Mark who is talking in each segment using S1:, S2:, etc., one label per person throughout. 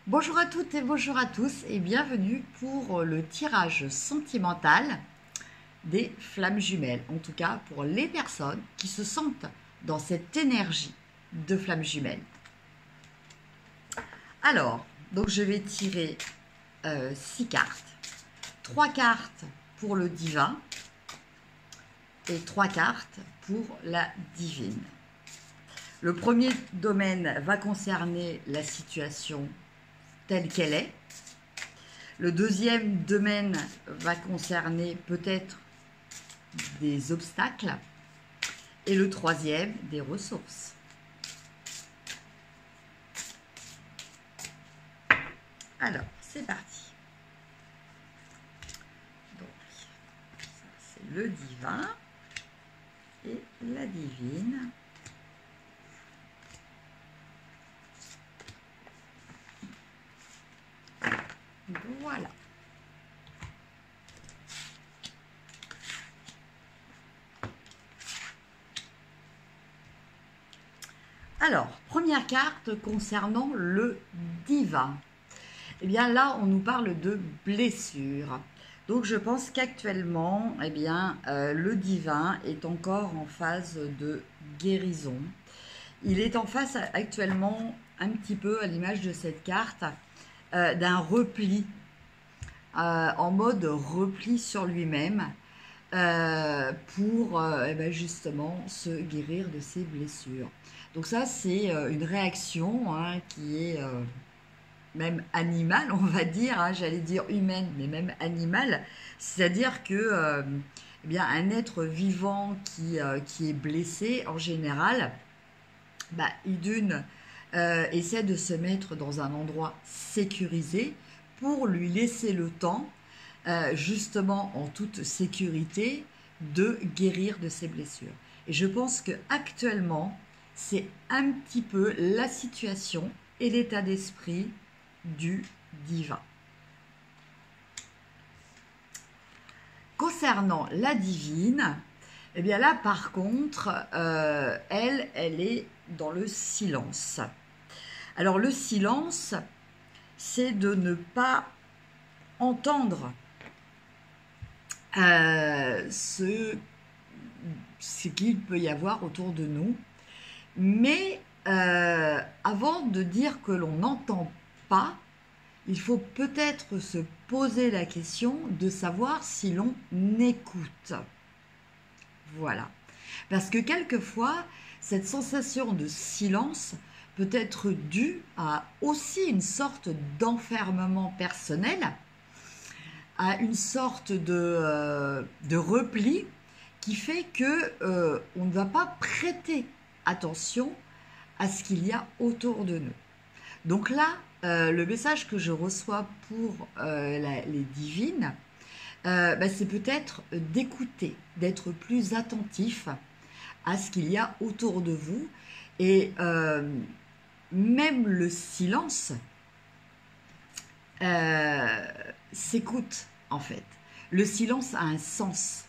S1: Bonjour à toutes et bonjour à tous et bienvenue pour le tirage sentimental des flammes jumelles. En tout cas pour les personnes qui se sentent dans cette énergie de flammes jumelles. Alors, donc je vais tirer 6 cartes. 3 cartes pour le divin et 3 cartes pour la divine. Le premier domaine va concerner la situation telle qu'elle est. Le deuxième domaine va concerner peut-être des obstacles. Et le troisième, des ressources. Alors, c'est parti. Donc, ça c'est le divin et la divine. Voilà. Alors, première carte concernant le divin. Eh bien là, on nous parle de blessure. Donc je pense qu'actuellement, eh bien, le divin est encore en phase de guérison. Il est en face actuellement, un petit peu à l'image de cette carte, d'un repli, en mode repli sur lui-même, pour eh ben justement se guérir de ses blessures. Donc ça, c'est une réaction qui est même animale, on va dire, j'allais dire humaine, mais même animale. C'est-à-dire que eh bien, un être vivant qui est blessé, en général, bah, d'une, essaie de se mettre dans un endroit sécurisé pour lui laisser le temps, justement en toute sécurité, de guérir de ses blessures. Et je pense que actuellement, c'est un petit peu la situation et l'état d'esprit du divin. Concernant la divine, eh bien là par contre, elle est dans le silence. Alors le silence, c'est de ne pas entendre ce qu'il peut y avoir autour de nous. Mais avant de dire que l'on n'entend pas, il faut peut-être se poser la question de savoir si l'on écoute. Voilà. Parce que quelquefois, cette sensation de silence peut être due à aussi une sorte d'enfermement personnel, à une sorte de repli qui fait que on ne va pas prêter attention à ce qu'il y a autour de nous. Donc là, le message que je reçois pour les divines, bah, c'est peut-être d'écouter, d'être plus attentif à ce qu'il y a autour de vous. Et même le silence s'écoute, en fait. Le silence a un sens.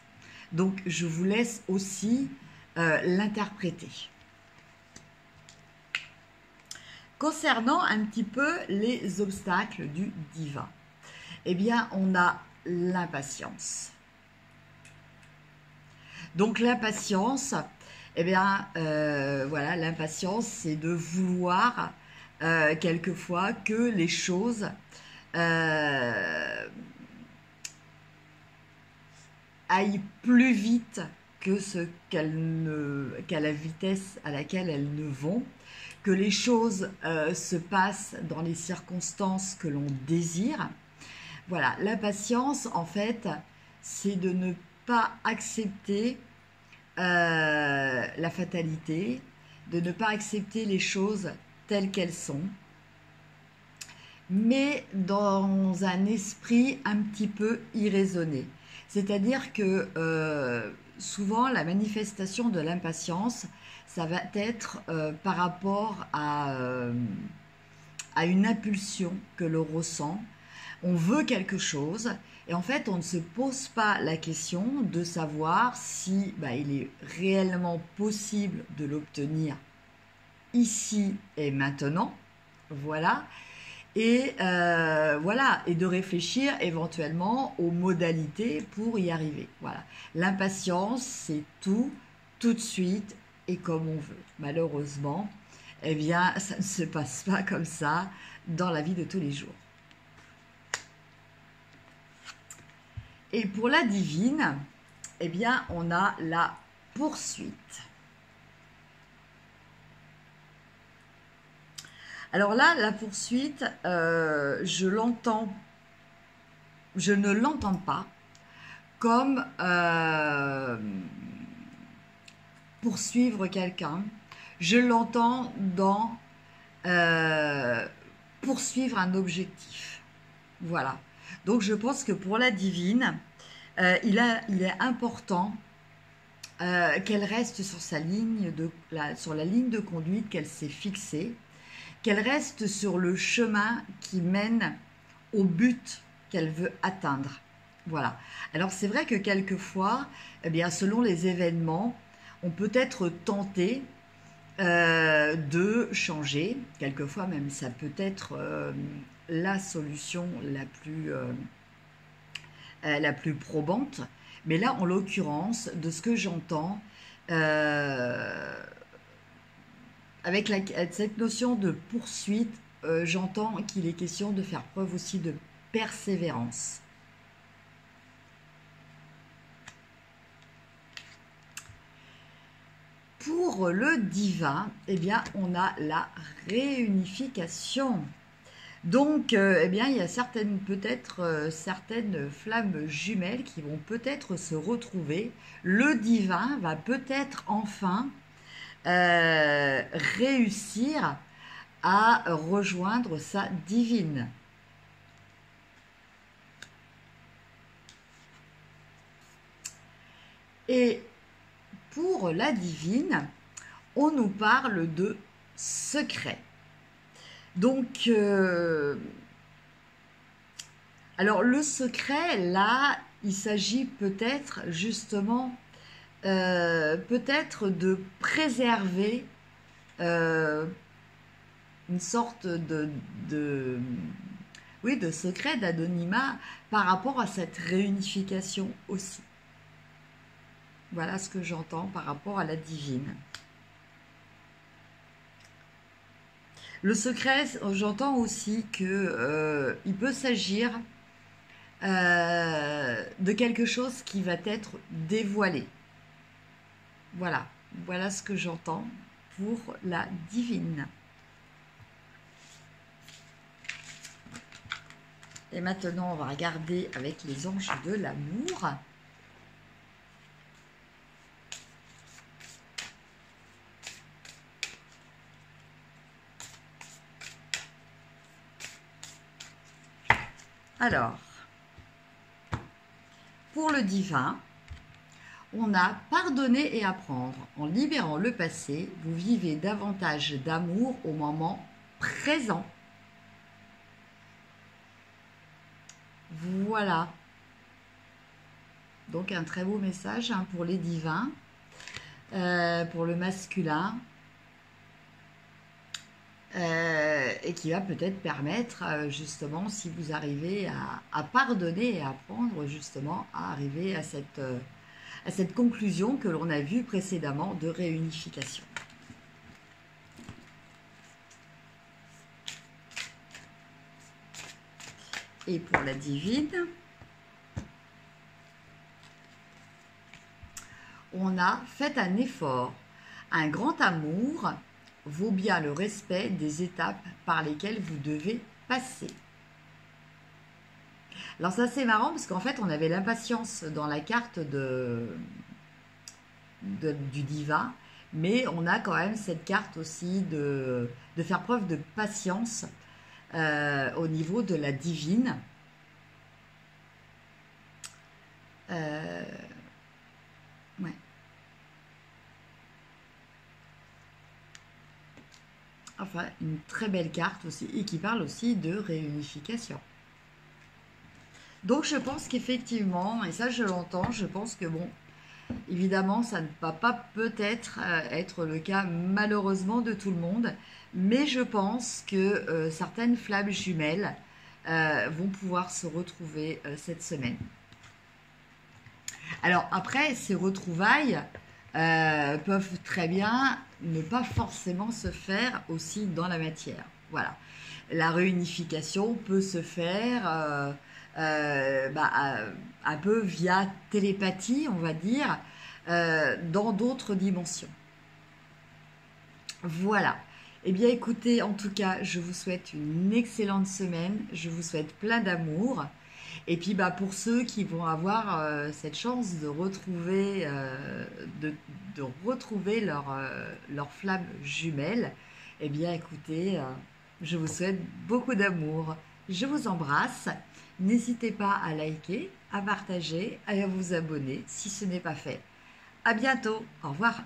S1: Donc, je vous laisse aussi l'interpréter. Concernant un petit peu les obstacles du divin, eh bien, on a l'impatience. Donc, l'impatience, eh bien, voilà, l'impatience, c'est de vouloir quelquefois que les choses aillent plus vite que qu'à la vitesse à laquelle elles ne vont, que les choses se passent dans les circonstances que l'on désire. Voilà, l'impatience, en fait, c'est de ne pas accepter la fatalité, de ne pas accepter les choses telles qu'elles sont, mais dans un esprit un petit peu irraisonné. C'est-à-dire que souvent, la manifestation de l'impatience, ça va être par rapport à une impulsion que l'on ressent. On veut quelque chose et en fait, on ne se pose pas la question de savoir si il est réellement possible de l'obtenir ici et maintenant. Voilà. et voilà, et de réfléchir éventuellement aux modalités pour y arriver. Voilà, l'impatience, c'est tout de suite et comme on veut. Malheureusement, eh bien, ça ne se passe pas comme ça dans la vie de tous les jours. Et pour la divine, eh bien, on a la poursuite. Alors là, la poursuite, je ne l'entends pas comme poursuivre quelqu'un. Je l'entends dans poursuivre un objectif. Voilà. Donc je pense que pour la divine, il est important qu'elle reste sur sur la ligne de conduite qu'elle s'est fixée, qu'elle reste sur le chemin qui mène au but qu'elle veut atteindre. Voilà. Alors c'est vrai que quelquefois, eh bien, selon les événements, on peut être tenté de changer. Quelquefois même, ça peut être la solution la plus probante. Mais là, en l'occurrence, de ce que j'entends, avec cette notion de poursuite, j'entends qu'il est question de faire preuve aussi de persévérance. Pour le divin, eh bien, on a la réunification. Donc, eh bien, il y a peut-être certaines flammes jumelles qui vont peut-être se retrouver. Le divin va peut-être enfin réussir à rejoindre sa divine. Et pour la divine, on nous parle de secret. Donc, alors le secret, là, il s'agit peut-être justement, peut-être de préserver une sorte oui, de secret, d'anonymat par rapport à cette réunification aussi. Voilà ce que j'entends par rapport à la divine. Le secret, j'entends aussi que il peut s'agir de quelque chose qui va être dévoilé. Voilà, voilà ce que j'entends pour la divine. Et maintenant, on va regarder avec les anges de l'amour. Alors, pour le divin, on a pardonné et apprendre. En libérant le passé, vous vivez davantage d'amour au moment présent. Voilà. Donc un très beau message pour les divins, pour le masculin. Et qui va peut-être permettre justement, si vous arrivez à pardonner et à apprendre justement à arriver à cette conclusion que l'on a vue précédemment de réunification. Et pour la divine, on a fait un effort, un grand amour vaut bien le respect des étapes par lesquelles vous devez passer. Alors ça c'est marrant parce qu'en fait on avait l'impatience dans la carte du divin, mais on a quand même cette carte aussi de faire preuve de patience au niveau de la divine. Ouais. Enfin, une très belle carte aussi, et qui parle aussi de réunification. Donc, je pense qu'effectivement, et ça je l'entends, je pense que bon, Évidemment, ça ne va pas peut-être être le cas malheureusement de tout le monde, mais je pense que certaines flammes jumelles vont pouvoir se retrouver cette semaine. Alors après, ces retrouvailles peuvent très bien ne pas forcément se faire aussi dans la matière. Voilà. La réunification peut se faire un peu via télépathie, on va dire, dans d'autres dimensions. Voilà. Eh bien écoutez, en tout cas, je vous souhaite une excellente semaine, je vous souhaite plein d'amour. Et puis pour ceux qui vont avoir cette chance de retrouver, de retrouver leur flamme jumelle, eh bien écoutez, je vous souhaite beaucoup d'amour. Je vous embrasse. N'hésitez pas à liker, à partager, à vous abonner si ce n'est pas fait. À bientôt. Au revoir.